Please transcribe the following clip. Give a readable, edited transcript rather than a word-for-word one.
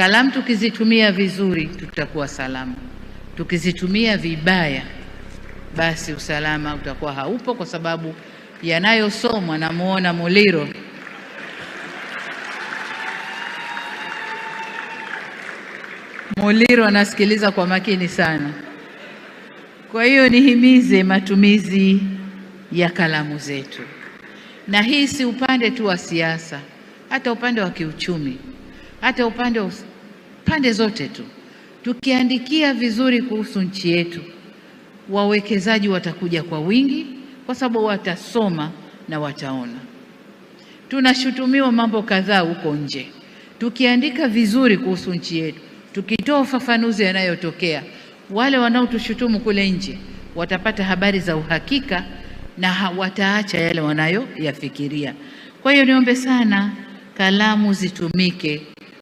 Kalamu tukizitumia vizuri tutakuwa salama. Tukizitumia vibaya basi usalama utakuwa haupo, kwa sababu yanayosomwa, namuona Muliro anasikiliza kwa makini sana. Kwa hiyo nihimize matumizi ya kalamu zetu, na hii si upande tu wa siasa, hata upande wa kiuchumi, hata pande zote tu. Tukiandikia vizuri kuhusu nchi yetu, wawekezaji watakuja kwa wingi, kwa sababu watasoma na wataona. Tunashutumiwa mambo kadhaa huko nje. Tukiandika vizuri kuhusu nchi yetu, tukitoa ufafanuzi yanayotokea, wale wanaotushutumu kule nje watapata habari za uhakika na wataacha yale wanayoyafikiria. Kwa hiyo niombe sana kalamu zitumike